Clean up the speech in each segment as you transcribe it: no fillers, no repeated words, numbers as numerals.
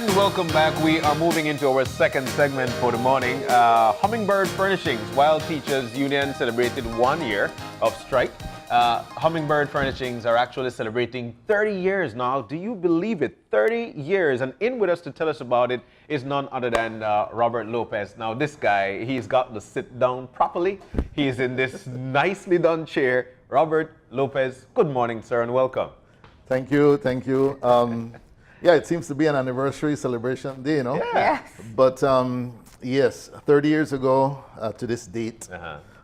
And welcome back. We are moving into our second segment for the morning. Hummingbird Furnishings, while Teachers Union celebrated 1 year of strike. Hummingbird Furnishings are actually celebrating 30 years now. Do you believe it? 30 years. And in with us to tell us about it is none other than Robert Lopez. Now, this guy, he's got to sit down properly. He's in this nicely done chair. Robert Lopez, good morning, sir, and welcome. Thank you, thank you. Yeah, it seems to be an anniversary celebration day, you know? Yeah. Yes. But yes, 30 years ago to this date,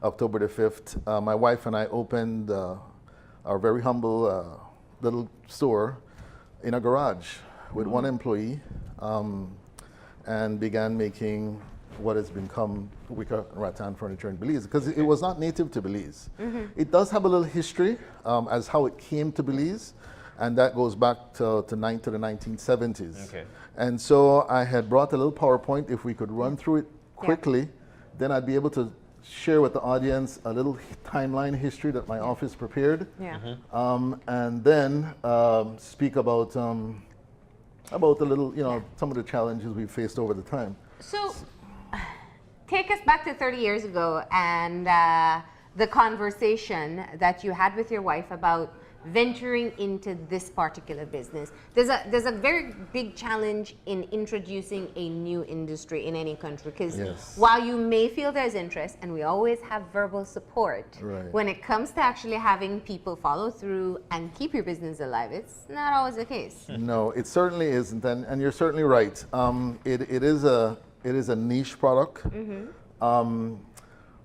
October the 5th, my wife and I opened our very humble little store in a garage with one employee and began making what has become wicker and rattan furniture in Belize, because it was not native to Belize. It does have a little history as how it came to Belize, and that goes back to the 1970s. Okay. And so I had brought a little PowerPoint. If we could run through it quickly, then I'd be able to share with the audience a little timeline history that my office prepared. Yeah. And then speak about a little, you know, some of the challenges we faced over the time. So, take us back to 30 years ago and the conversation that you had with your wife about venturing into this particular business. There's a very big challenge in introducing a new industry in any country, because while you may feel there's interest, and we always have verbal support, when it comes to actually having people follow through and keep your business alive, it's not always the case. No, it certainly isn't, and you're certainly right. It is a niche product.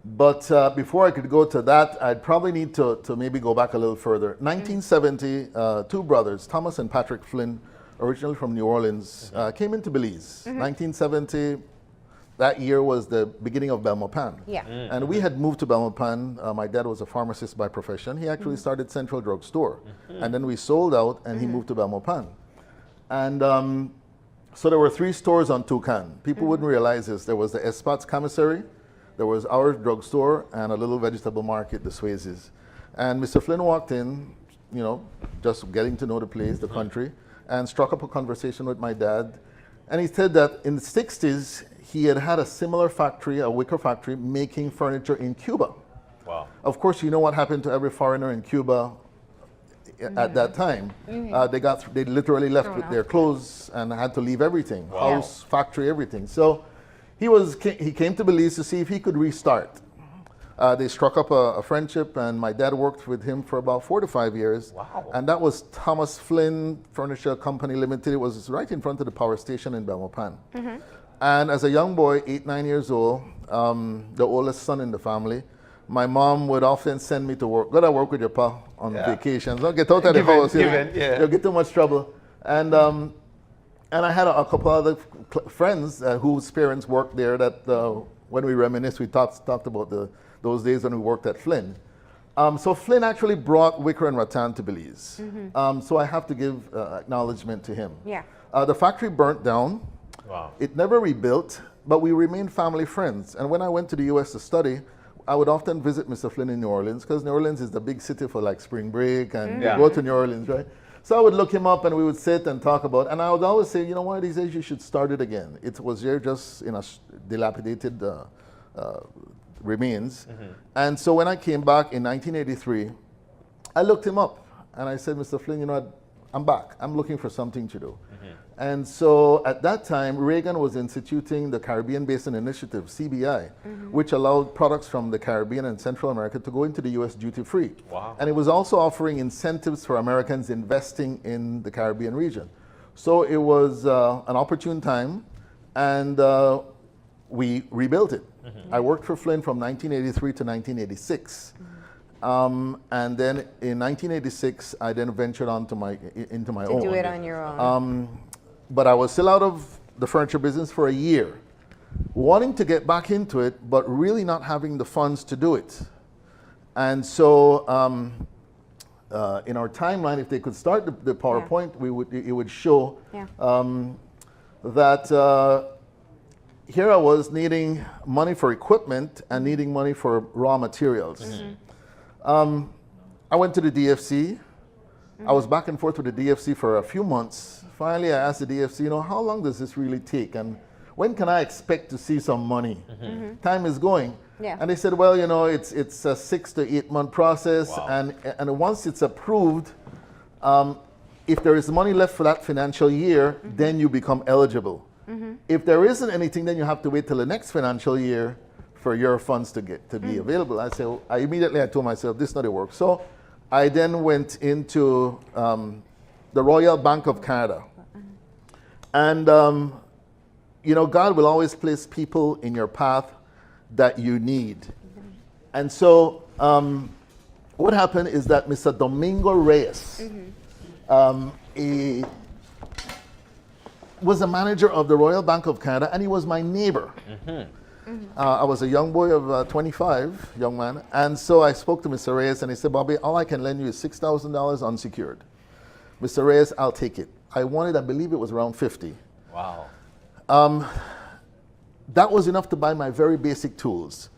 But before I could go to that, I'd probably need to maybe go back a little further. 1970, two brothers, Thomas and Patrick Flynn, originally from New Orleans, came into Belize. 1970, that year was the beginning of Belmopan. Yeah. And we had moved to Belmopan. My dad was a pharmacist by profession. He actually started Central Drug Store. And then we sold out, and he moved to Belmopan. And so there were 3 stores on Toucan. People wouldn't realize this. There was the Espats Commissary, there was our drugstore, and a little vegetable market, the Swayzes. And Mr. Flynn walked in, you know, just getting to know the place, the country, and struck up a conversation with my dad. And he said that in the 60s, he had had a similar factory, a wicker factory, making furniture in Cuba. Wow. Of course, you know what happened to every foreigner in Cuba at that time. They literally left with their clothes and had to leave everything, house, factory, everything. So he came to Belize to see if he could restart. They struck up a friendship, and my dad worked with him for about 4 to 5 years. Wow. And that was Thomas Flynn Furniture Company Limited. It was right in front of the power station in Belmopan. And as a young boy, 8, 9 years old, the oldest son in the family, my mom would often send me to work. Gotta work with your pa on vacations. Don't get out of the house. You'll get too much trouble. And I had a couple other friends whose parents worked there that when we reminisce, we talked about those days when we worked at Flynn. So Flynn actually brought wicker and rattan to Belize. So I have to give acknowledgement to him. Yeah. The factory burnt down. Wow. It never rebuilt, but we remained family friends. And when I went to the U.S. to study, I would often visit Mr. Flynn in New Orleans, because New Orleans is the big city for like spring break, and you go to New Orleans, right? So I would look him up, and we would sit and talk about, and I would always say, you know, one of these days you should start it again. It was there just in a dilapidated remains. And so when I came back in 1983, I looked him up, and I said, Mr. Flynn, you know, I'm back. I'm looking for something to do. And so at that time, Reagan was instituting the Caribbean Basin Initiative, CBI, which allowed products from the Caribbean and Central America to go into the U.S. duty-free. Wow. And it was also offering incentives for Americans investing in the Caribbean region. So it was an opportune time, and we rebuilt it. I worked for Flynn from 1983 to 1986. And then in 1986, I then ventured on into my own. To do it on your own. But I was still out of the furniture business for a year, wanting to get back into it, but really not having the funds to do it. And so in our timeline, if they could start the PowerPoint, it would show that here I was needing money for equipment and needing money for raw materials. I went to the DFC. I was back and forth with the DFC for a few months. Finally, I asked the DFC, how long does this really take? And when can I expect to see some money? Time is going. Yeah. And they said, well, it's a 6 to 8 month process. Wow. And once it's approved, if there is money left for that financial year, then you become eligible. If there isn't anything, then you have to wait till the next financial year for your funds to be available. I immediately told myself, this is not a work. So I then went into the Royal Bank of Canada. And, God will always place people in your path that you need. And so what happened is that Mr. Domingo Reyes he was a manager of the Royal Bank of Canada, and he was my neighbor. I was a young boy of 25, young man, and so I spoke to Mr. Reyes, and he said, Bobby, all I can lend you is $6,000 unsecured. Mr. Reyes, I'll take it. I believe it was around 50. Wow. That was enough to buy my very basic tools.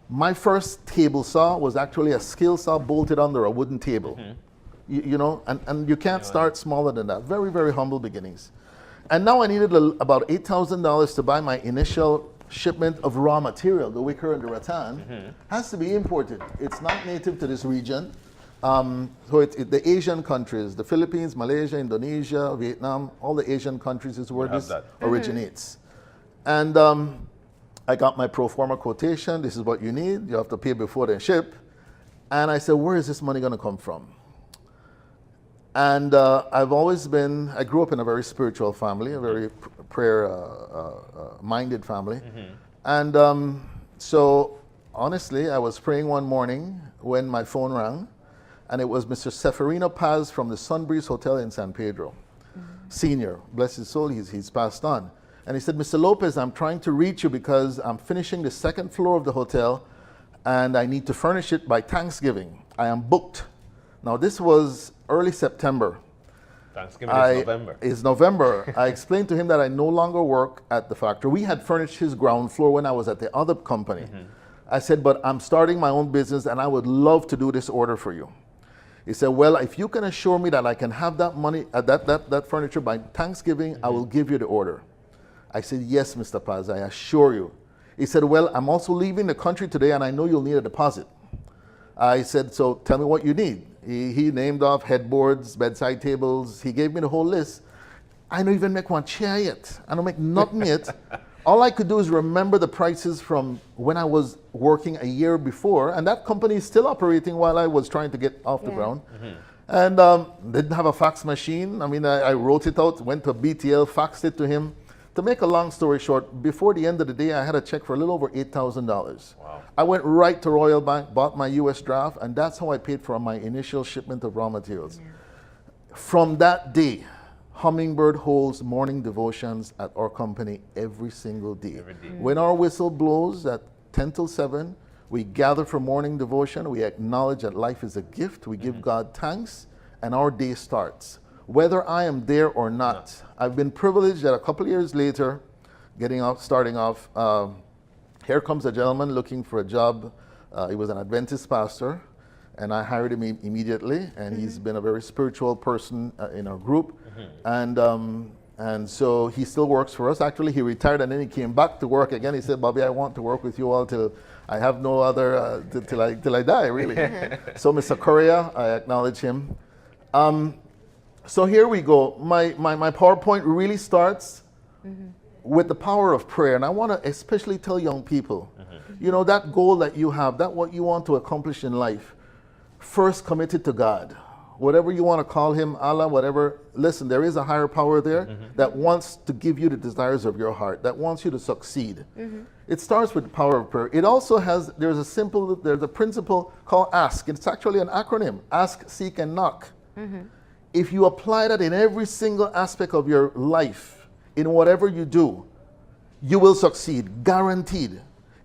My first table saw was actually a skill saw bolted under a wooden table. And you can't start smaller than that. Very, very humble beginnings. And now I needed about $8,000 to buy my initial shipment of raw material. The wicker and the rattan has to be imported. It's not native to this region. So the Asian countries, the Philippines, Malaysia, Indonesia, Vietnam, all the Asian countries is where this originates. And I got my pro forma quotation. This is what you need. You have to pay before they ship. And I said, where is this money going to come from? And I grew up in a very spiritual family, a very prayer-minded family. And so honestly, I was praying one morning when my phone rang, and it was Mr. Seferino Paz from the Sunbreeze Hotel in San Pedro, senior, bless his soul, he's passed on. And he said, Mr. Lopez, I'm trying to reach you because I'm finishing the second floor of the hotel and I need to furnish it by Thanksgiving. I am booked. Now this was early September. Thanksgiving is November. It's November. I explained to him that I no longer work at the factory. We had furnished his ground floor when I was at the other company. I said, but I'm starting my own business and I would love to do this order for you. He said, well, if you can assure me that I can have that money, that furniture by Thanksgiving, I will give you the order. I said, yes, Mr. Paz, I assure you. He said, well, I'm also leaving the country today and I know you'll need a deposit. I said, so tell me what you need. He named off headboards, bedside tables. He gave me the whole list. I don't even make one chair yet. I don't make nothing yet. All I could do is remember the prices from when I was working a year before, and that company is still operating while I was trying to get off the ground. And didn't have a fax machine. I mean, I wrote it out, went to a BTL, faxed it to him. To make a long story short, before the end of the day, I had a check for a little over $8,000. Wow. I went right to Royal Bank, bought my US draft, and that's how I paid for my initial shipment of raw materials. From that day, Hummingbird holds morning devotions at our company every single day. When our whistle blows at 10 till 7, we gather for morning devotion. We acknowledge that life is a gift. We give God thanks, and our day starts. Whether I am there or not, I've been privileged that a couple of years later, starting off, here comes a gentleman looking for a job. He was an Adventist pastor, and I hired him immediately, and he's been a very spiritual person in our group. And so he still works for us. Actually, he retired and then he came back to work again. He said, Bobby, I want to work with you all till I have no other, till I die, really. So Mr. Correa, I acknowledge him. So here we go. My PowerPoint really starts with the power of prayer. And I want to especially tell young people, that goal that you have, that what you want to accomplish in life, first commit it to God. Whatever you want to call him, Allah, whatever, listen, there is a higher power there that wants to give you the desires of your heart, that wants you to succeed. It starts with the power of prayer. It also has, there's a principle called ASK. It's actually an acronym, ask, seek, and knock. If you apply that in every single aspect of your life, in whatever you do, you will succeed, guaranteed.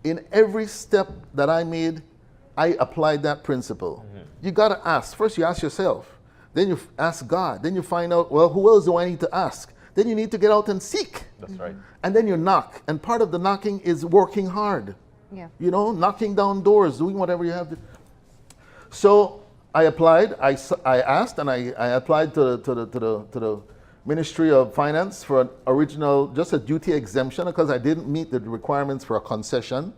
In every step that I made, I applied that principle. You got to ask. First, you ask yourself. Then you ask God. Then you find out, well, who else do I need to ask? Then you need to get out and seek. That's right. And then you knock. And part of the knocking is working hard. Yeah. Knocking down doors, doing whatever you have to. So I applied. I asked, and I applied to the Ministry of Finance for an original, just a duty exemption, because I didn't meet the requirements for a concession.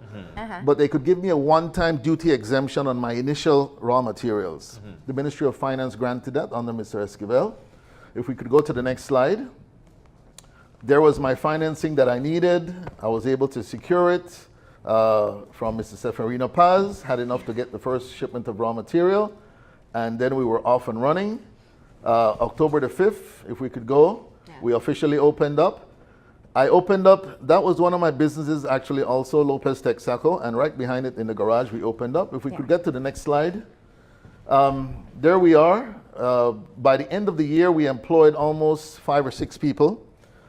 But they could give me a one-time duty exemption on my initial raw materials. The Ministry of Finance granted that under Mr. Esquivel. If we could go to the next slide. There was my financing that I needed. I was able to secure it from Mr. Seferino Paz, had enough to get the first shipment of raw material, and then we were off and running. October the 5th, if we could go, we officially opened up. I opened up, that was one of my businesses actually also, Lopez Texaco, and right behind it in the garage we opened up. If we could get to the next slide. There we are. By the end of the year, we employed almost 5 or 6 people,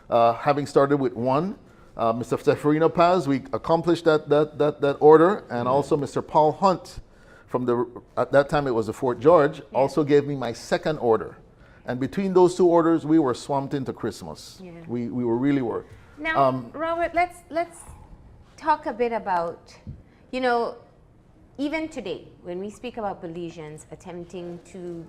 having started with one. Mr. Seferino Paz, we accomplished that order, and also Mr. Paul Hunt from at that time it was the Fort George, also gave me my second order. And between those 2 orders, we were swamped into Christmas. Yeah. We really were. Now, Robert, let's talk a bit about, you know, even today, when we speak about Belizeans attempting to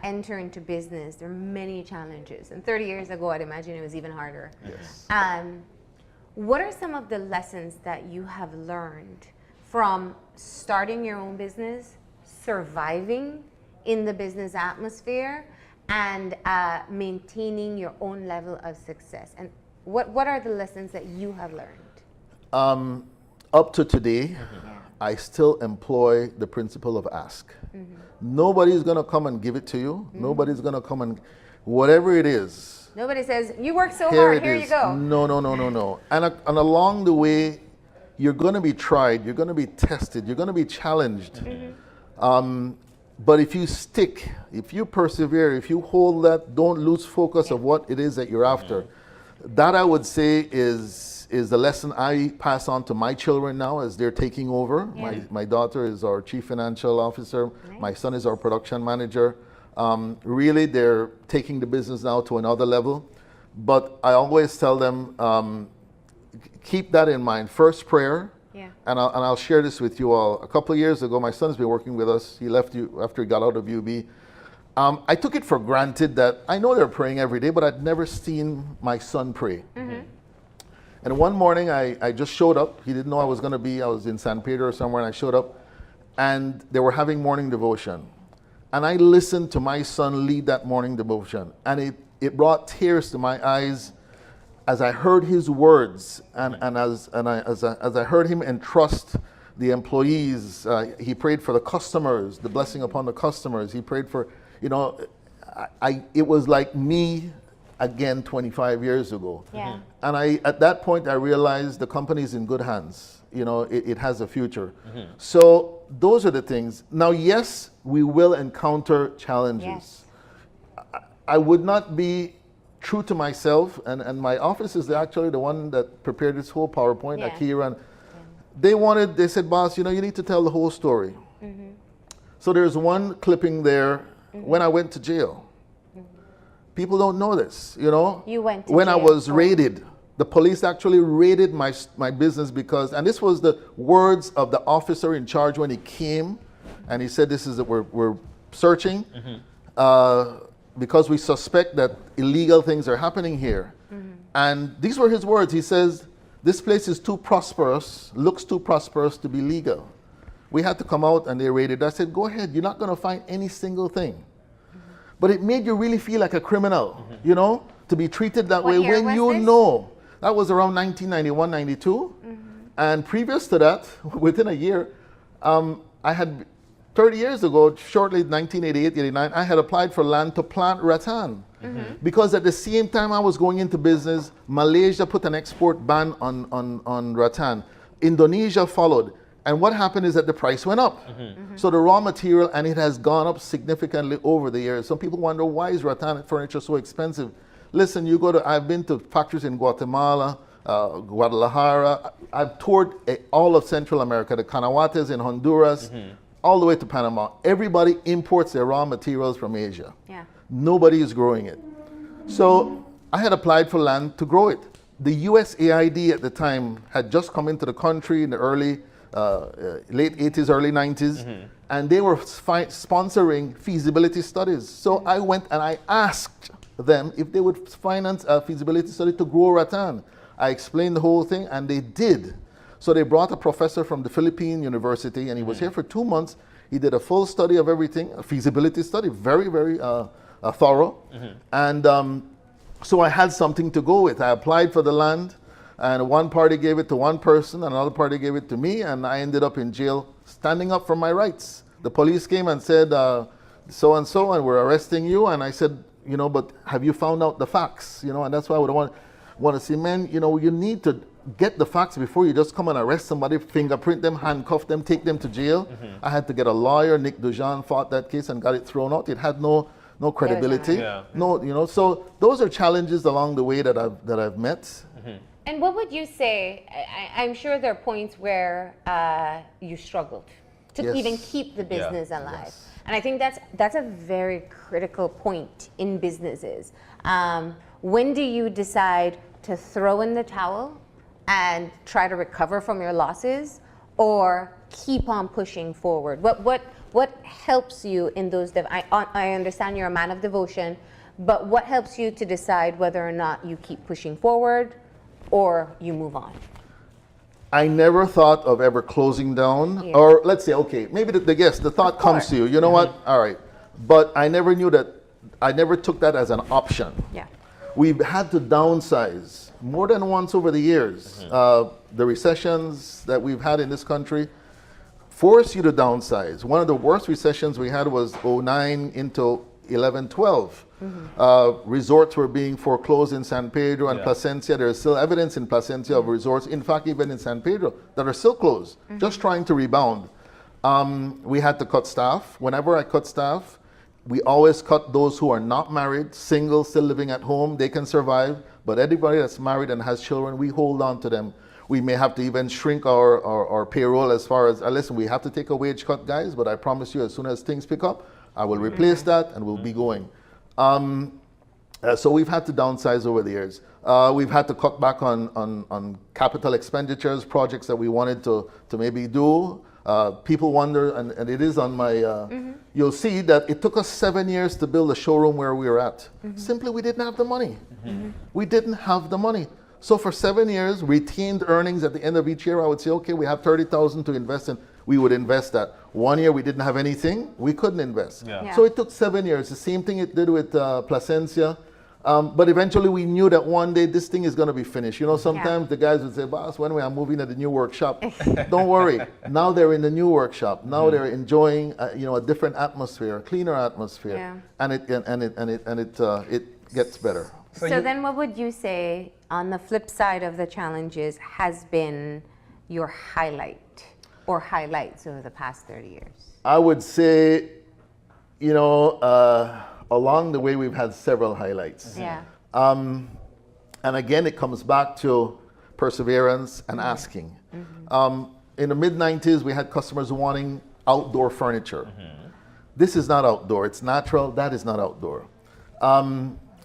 enter into business, there are many challenges. And 30 years ago, I'd imagine it was even harder. Yes. What are some of the lessons that you have learned from starting your own business, surviving in the business atmosphere, and maintaining your own level of success? And what are the lessons that you have learned? Up to today, I still employ the principle of ask. Nobody's going to come and give it to you. Nobody's going to come and, whatever it is. Nobody says, you work so hard, here you go. No. And along the way, you're going to be tried, you're going to be tested, you're going to be challenged. But if you stick, if you persevere, if you hold that, don't lose focus of what it is that you're after. That, I would say, is the lesson I pass on to my children now as they're taking over. My daughter is our chief financial officer. My son is our production manager. Really, they're taking the business now to another level. But I always tell them, keep that in mind. First, prayer. And I'll share this with you all. A couple of years ago, my son's been working with us. He left after he got out of UB. I took it for granted that I know they're praying every day, but I'd never seen my son pray. And one morning, I just showed up. He didn't know I was going to be. I was in San Pedro or somewhere, and I showed up. And they were having morning devotion. And I listened to my son lead that morning devotion. And it brought tears to my eyes as I heard his words, and as I heard him entrust the employees. He prayed for the customers, the blessing upon the customers. He prayed for, you know, it was like me again 25 years ago. And at that point, I realized the company's in good hands. You know, it has a future. So those are the things. Now, yes, we will encounter challenges. I would not be true to myself, and my office is actually the one that prepared this whole PowerPoint, Akira. And they said, boss, you know, you need to tell the whole story. So there's one clipping there when I went to jail. People don't know this, you know. You went to when jail. I was raided, the police actually raided my business because, and this was the words of the officer in charge when he came, and he said, this is we're searching. Because we suspect that illegal things are happening here. And these were his words. He says, this place is too prosperous, looks too prosperous to be legal. We had to come out and they raided. I said, go ahead, you're not going to find any single thing. But it made you really feel like a criminal, you know, to be treated that way when you know. That was around 1991, 92. And previous to that, within a year, I had 30 years ago, shortly 1988, 89, I had applied for land to plant rattan. Because at the same time I was going into business, Malaysia put an export ban on rattan. Indonesia followed. And what happened is that the price went up. So the raw material, and it has gone up significantly over the years. Some people wonder, why is rattan furniture so expensive? Listen, I've been to factories in Guatemala, Guadalajara. I've toured all of Central America, the Canawates in Honduras, all the way to Panama. Everybody imports their raw materials from Asia. Nobody is growing it. So I had applied for land to grow it. The USAID at the time had just come into the country in the early late 80s, early 90s, and they were sponsoring feasibility studies. So I went and I asked them if they would finance a feasibility study to grow rattan. I explained the whole thing, and they did. So they brought a professor from the Philippine University, and he was here for 2 months. He did a full study of everything, a feasibility study, very, very thorough. And so I had something to go with. I applied for the land, and one party gave it to one person, another party gave it to me, and I ended up in jail standing up for my rights. The police came and said, so-and-so, and we're arresting you. And I said, you know, but have you found out the facts? You know, and that's why I would want to say, man, you know, you need to get the facts before you just come and arrest somebody, fingerprint them, handcuff them, take them to jail. I had to get a lawyer. Nick Dujan fought that case and got it thrown out. It had no credibility. No, you know, so those are challenges along the way that I've met. And what would you say? I'm sure there are points where you struggled to even keep the business alive. Yes. And I think that's a very critical point in businesses. When do you decide to throw in the towel and try to recover from your losses, or keep on pushing forward? What helps you in those? I understand you're a man of devotion, but what helps you to decide whether or not you keep pushing forward or you move on? I never thought of ever closing down, or let's say, okay, maybe the thought comes to you. You know what? All right, but I never knew that. I never took that as an option. Yeah. We've had to downsize more than once over the years. The recessions that we've had in this country force you to downsize. One of the worst recessions we had was 09 into 11, 12. Resorts were being foreclosed in San Pedro and Placencia. There is still evidence in Placencia of resorts, in fact, even in San Pedro, that are still closed, just trying to rebound. We had to cut staff. Whenever I cut staff, we always cut those who are not married, single, still living at home. They can survive. But anybody that's married and has children, we hold on to them. We may have to even shrink our payroll as far as, listen, we have to take a wage cut, guys, but I promise you, as soon as things pick up, I will replace that and we'll be going. So we've had to downsize over the years. We've had to cut back on capital expenditures, projects that we wanted to maybe do. People wonder, and it is on my, you'll see that it took us 7 years to build a showroom where we were at. Simply, we didn't have the money. We didn't have the money. So for 7 years, retained earnings at the end of each year, I would say, okay, we have $30,000 to invest in. We would invest that. 1 year we didn't have anything, we couldn't invest. So it took 7 years. The same thing it did with Placencia. But eventually we knew that one day this thing is going to be finished. You know, sometimes the guys would say, boss, when we are moving to the new workshop, don't worry. Now they're in the new workshop. Now they're enjoying, a different atmosphere, a cleaner atmosphere. And it gets better. So then what would you say on the flip side of the challenges has been your highlight or highlights over the past 30 years? I would say, along the way we've had several highlights. And again, it comes back to perseverance and asking. In the mid-90s, we had customers wanting outdoor furniture. This is not outdoor. It's natural. That is not outdoor.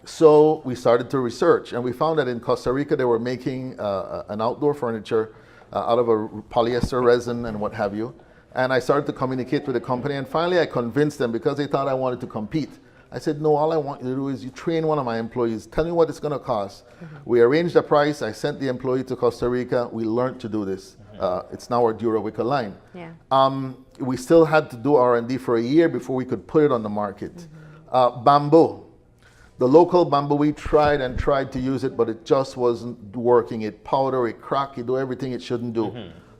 So we started to research, and we found that in Costa Rica, they were making an outdoor furniture out of a polyester resin and what have you. And I started to communicate with the company, and finally I convinced them, because they thought I wanted to compete. I said, no, all I want you to do is you train one of my employees, tell me what it's going to cost. We arranged the price. I sent the employee to Costa Rica. We learned to do this. It's now our Durawica line. We still had to do R&D for a year before we could put it on the market. Bamboo. The local bamboo, we tried and tried to use it, but it just wasn't working. It powder, it crack, it do everything it shouldn't do.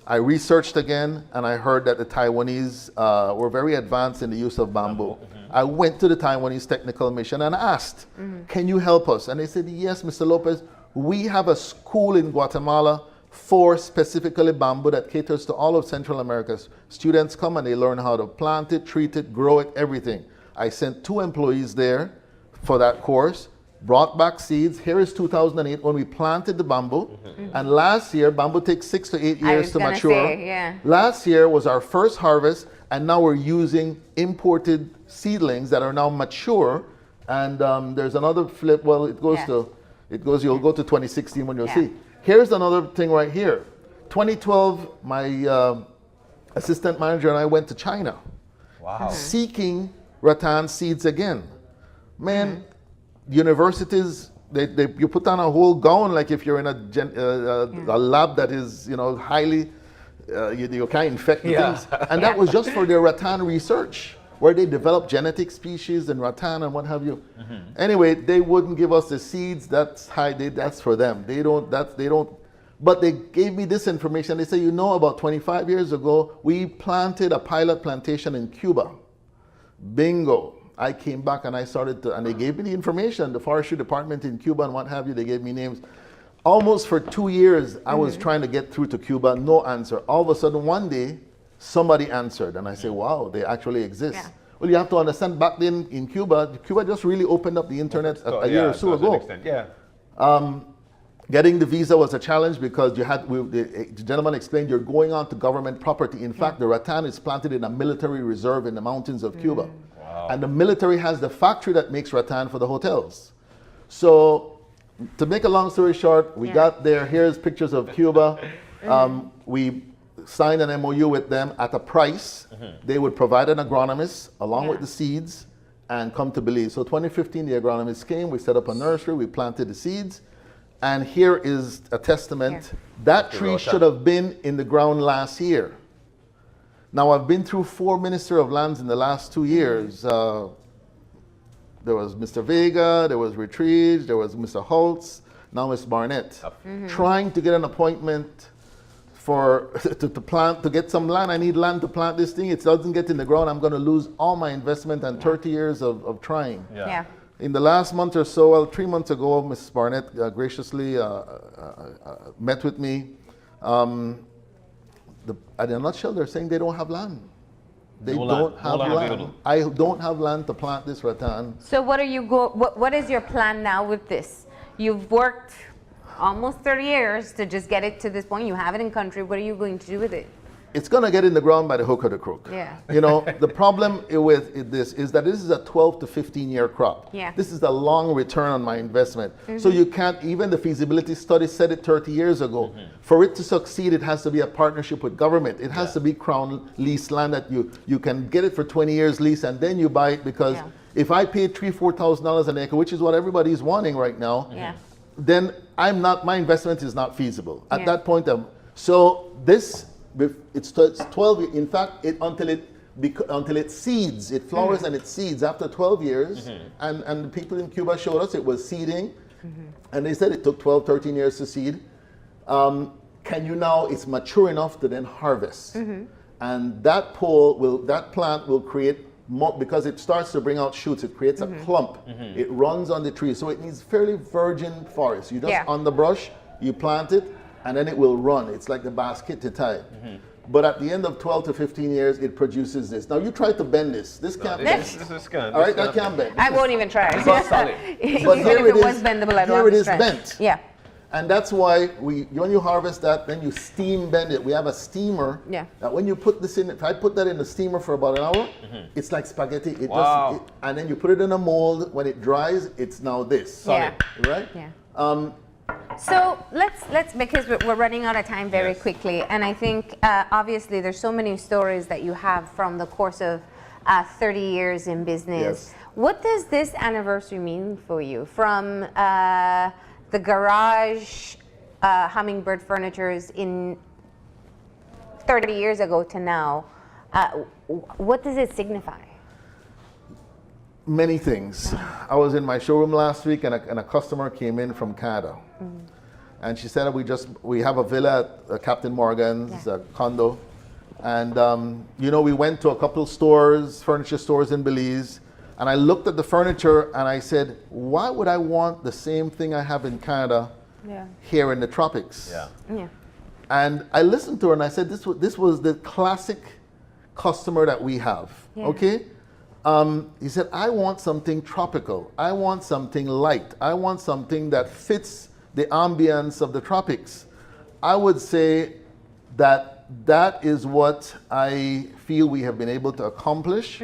I researched again, and I heard that the Taiwanese were very advanced in the use of bamboo. I went to the Taiwanese technical mission and asked, can you help us? And they said, yes, Mr. Lopez, we have a school in Guatemala for specifically bamboo that caters to all of Central America. Students come and they learn how to plant it, treat it, grow it, everything. I sent 2 employees there for that course, brought back seeds. Here is 2008 when we planted the bamboo. And last year, bamboo takes 6 to 8 years to mature. Last year was our first harvest, and now we're using imported seedlings that are now mature. And there's another flip. Well, you'll go to 2016 when you'll see. Here's another thing right here. 2012, my assistant manager and I went to China Wow. seeking rattan seeds again. Man, universities, you put on a whole gown like if you're in a lab that is, highly, you can't infect the things. And that was just for their rattan research, where they developed genetic species and rattan and what have you. Anyway, they wouldn't give us the seeds. That's that's for them. They don't. But they gave me this information. They say, about 25 years ago, we planted a pilot plantation in Cuba. Bingo. I came back and I started to, and they gave me the information, the forestry department in Cuba and what have you, they gave me names. Almost for 2 years, I was trying to get through to Cuba, no answer. All of a sudden, one day, somebody answered, and I say, wow, they actually exist. Yeah. Well, you have to understand, back then in Cuba just really opened up the internet a year or so ago. Getting the visa was a challenge because the gentleman explained you're going on to government property. In fact, the rattan is planted in a military reserve in the mountains of Cuba. Wow. And the military has the factory that makes rattan for the hotels. So to make a long story short, we got there. Here's pictures of Cuba. We signed an MOU with them at a price. They would provide an agronomist along with the seeds and come to Belize. So 2015, the agronomist came. We set up a nursery. We planted the seeds. And here is a testament. That tree should have been in the ground last year. Now, I've been through 4 Minister of Lands in the last 2 years. There was Mr. Vega, there was Retrieve, there was Mr. Holtz, now Ms. Barnett. Trying to get an appointment to get some land. I need land to plant this thing. It doesn't get in the ground. I'm going to lose all my investment and 30 years of trying. In the last month or so, well, 3 months ago, Mrs. Barnett graciously met with me. In a nutshell, they're saying they don't have land. They don't have land. I don't have land to plant this rattan. So what is your plan now with this? You've worked almost 30 years to just get it to this point. You have it in country. What are you going to do with it? It's going to get in the ground by the hook or the crook. The problem with this is that this is a 12 to 15 year crop. This is a long return on my investment. So you can't, even the feasibility study said it 30 years ago. For it to succeed, it has to be a partnership with government. It has to be crown lease land that you can get it for 20 years lease and then you buy it, because if I pay $3,000-4,000 an acre, which is what everybody's wanting right now, then my investment is not feasible. At that point, it's 12, in fact, until it seeds, it flowers and it seeds after 12 years. And the people in Cuba showed us it was seeding. And they said it took 12, 13 years to seed. It's mature enough to then harvest. And that plant will create, because it starts to bring out shoots, it creates a clump. It runs on the tree. So it needs fairly virgin forest. You just underbrush, you plant it, and then it will run. It's like the basket to tie. But at the end of 12 to 15 years, it produces this. Now, you try to bend this. This can't bend. This is good. All right, that can't bend. I won't even try. It's not solid. But here it was bendable, I don't here it is bent. Yeah. And that's why when you harvest that, then you steam bend it. We have a steamer. That when you put this in, if I put that in the steamer for about an hour, it's like spaghetti. And then you put it in a mold. When it dries, it's now this. Solid. Right? So let's because we're running out of time very quickly, and I think obviously there's so many stories that you have from the course of 30 years in business. What does this anniversary mean for you? From the garage Hummingbird Furnitures in 30 years ago to now, what does it signify? Many things. I was in my showroom last week and a customer came in from Canada. And she said, we have a villa at Captain Morgan's, a condo. And, we went to a couple stores, furniture stores in Belize. And I looked at the furniture and I said, why would I want the same thing I have in Canada here in the tropics? And I listened to her and I said, this was the classic customer that we have, okay? He said, I want something tropical. I want something light. I want something that fits the ambience of the tropics. I would say that is what I feel we have been able to accomplish.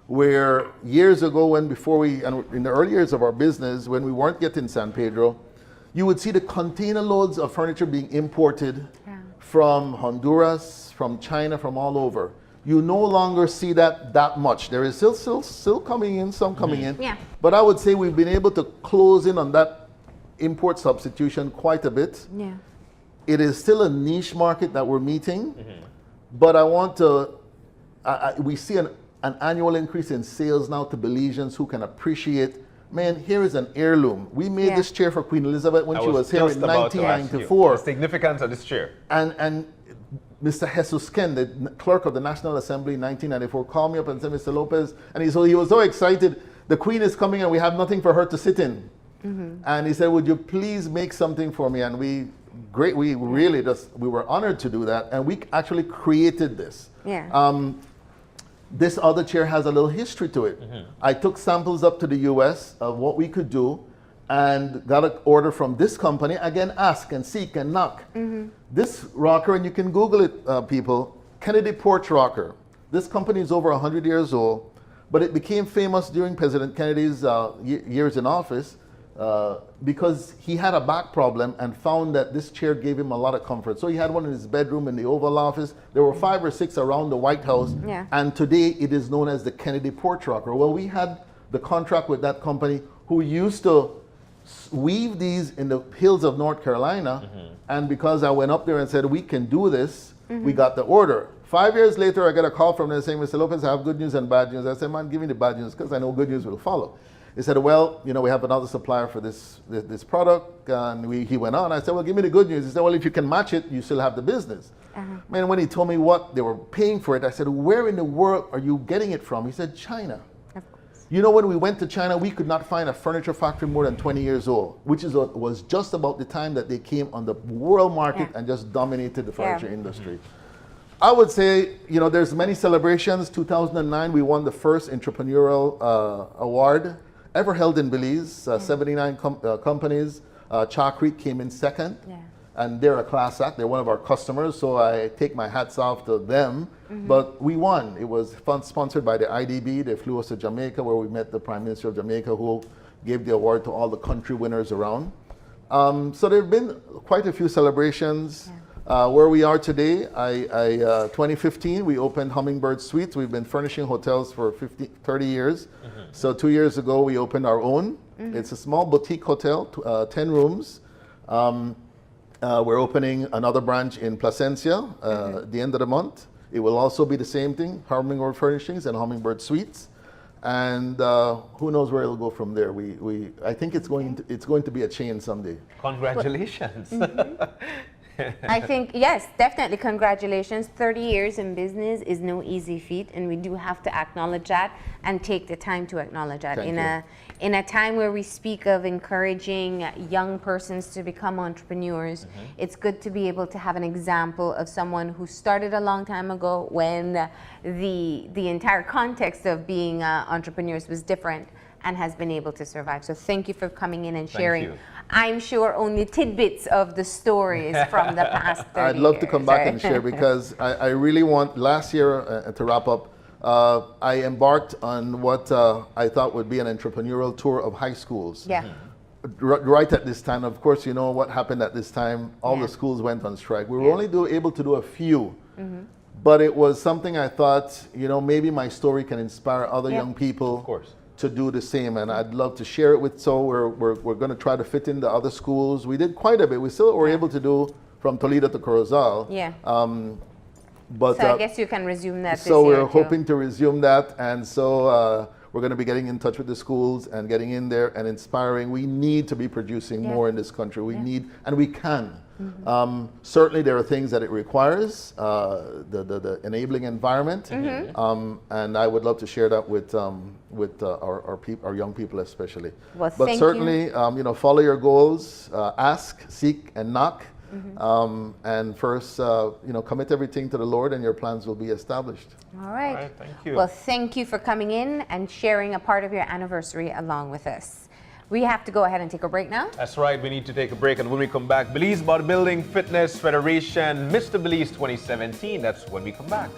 Where years ago, and in the early years of our business, when we weren't getting San Pedro, you would see the container loads of furniture being imported from Honduras, from China, from all over. You no longer see that much. There is still coming in, some coming in. Yeah. But I would say we've been able to close in on that import substitution quite a bit. Yeah. It is still a niche market that we're meeting, but I want to, we see an annual increase in sales now to Belizeans who can appreciate, man, here is an heirloom. We made this chair for Queen Elizabeth when she was here in 1994. The significance of this chair. And Mr. Jesus Ken, the clerk of the National Assembly in 1994, called me up and said, Mr. Lopez, and he was so excited, the Queen is coming and we have nothing for her to sit in. And he said, would you please make something for me? And we were honored to do that, and we actually created this. Yeah. This other chair has a little history to it. I took samples up to the US of what we could do and got an order from this company. Again, ask and seek and knock. This rocker, and you can Google it, people, Kennedy porch rocker. This company is over 100 years old, but it became famous during President Kennedy's years in office because he had a back problem and found that this chair gave him a lot of comfort. So he had one in his bedroom in the Oval Office. There were 5 or 6 around the White House. Yeah. And today it is known as the Kennedy porch rocker. Well, we had the contract with that company who used to weave these in the hills of North Carolina. And because I went up there and said, we can do this, we got the order. 5 years later, I got a call from them saying, Mr. Lopez, I have good news and bad news. I said, man, give me the bad news because I know good news will follow. He said, well, we have another supplier for this product. And he went on. I said, well, give me the good news. He said, well, if you can match it, you still have the business. Man, when he told me what they were paying for it, I said, where in the world are you getting it from? He said, China. Of course. You know, when we went to China, we could not find a furniture factory more than 20 years old, which was just about the time that they came on the world market and just dominated the furniture industry. I would say, there's many celebrations. 2009, we won the first entrepreneurial award ever held in Belize. 79 companies. Cha Creek came in second. And they're a class act. They're one of our customers, so I take my hats off to them. But we won. It was sponsored by the IDB. They flew us to Jamaica, where we met the Prime Minister of Jamaica, who gave the award to all the country winners around. So there have been quite a few celebrations. Where we are today, 2015, we opened Hummingbird Suites. We've been furnishing hotels for 30 years. So 2 years ago, we opened our own. It's a small boutique hotel, 10 rooms. We're opening another branch in Placencia at the end of the month. It will also be the same thing, Hummingbird Furnishings and Hummingbird Suites. And who knows where it'll go from there. I think it's going to be a chain someday. Congratulations. I think, yes, definitely congratulations. 30 years in business is no easy feat, and we do have to acknowledge that and take the time to acknowledge that. In a time where we speak of encouraging young persons to become entrepreneurs, it's good to be able to have an example of someone who started a long time ago when the entire context of being entrepreneurs was different and has been able to survive. So thank you for coming in and sharing. I'm sure only tidbits of the stories from the past 30 I'd love to years, come back right? and share because I really want, last year, to wrap up, I embarked on what I thought would be an entrepreneurial tour of high schools. Right at this time, of course, you know what happened at this time. All the schools went on strike. We were only able to do a few. But it was something I thought, maybe my story can inspire other young people. Of course. To do the same, and I'd love to share it with. So we're going to try to fit in the other schools. We did quite a bit. We still were able to do from Toledo to Corozal. But so I guess you can resume that. So this year we're hoping to resume that, and so we're going to be getting in touch with the schools and getting in there and inspiring. We need to be producing more in this country. We need, and we can. Certainly, there are things that it requires, the enabling environment, and I would love to share that with our young people especially. Well, but certainly, follow your goals, ask, seek, and knock, and first, commit everything to the Lord, and your plans will be established. All right. All right, thank you. Well, thank you for coming in and sharing a part of your anniversary along with us. We have to go ahead and take a break now. That's right, we need to take a break, and when we come back, Belize Bodybuilding Fitness Federation Mr. Belize 2017, that's when we come back.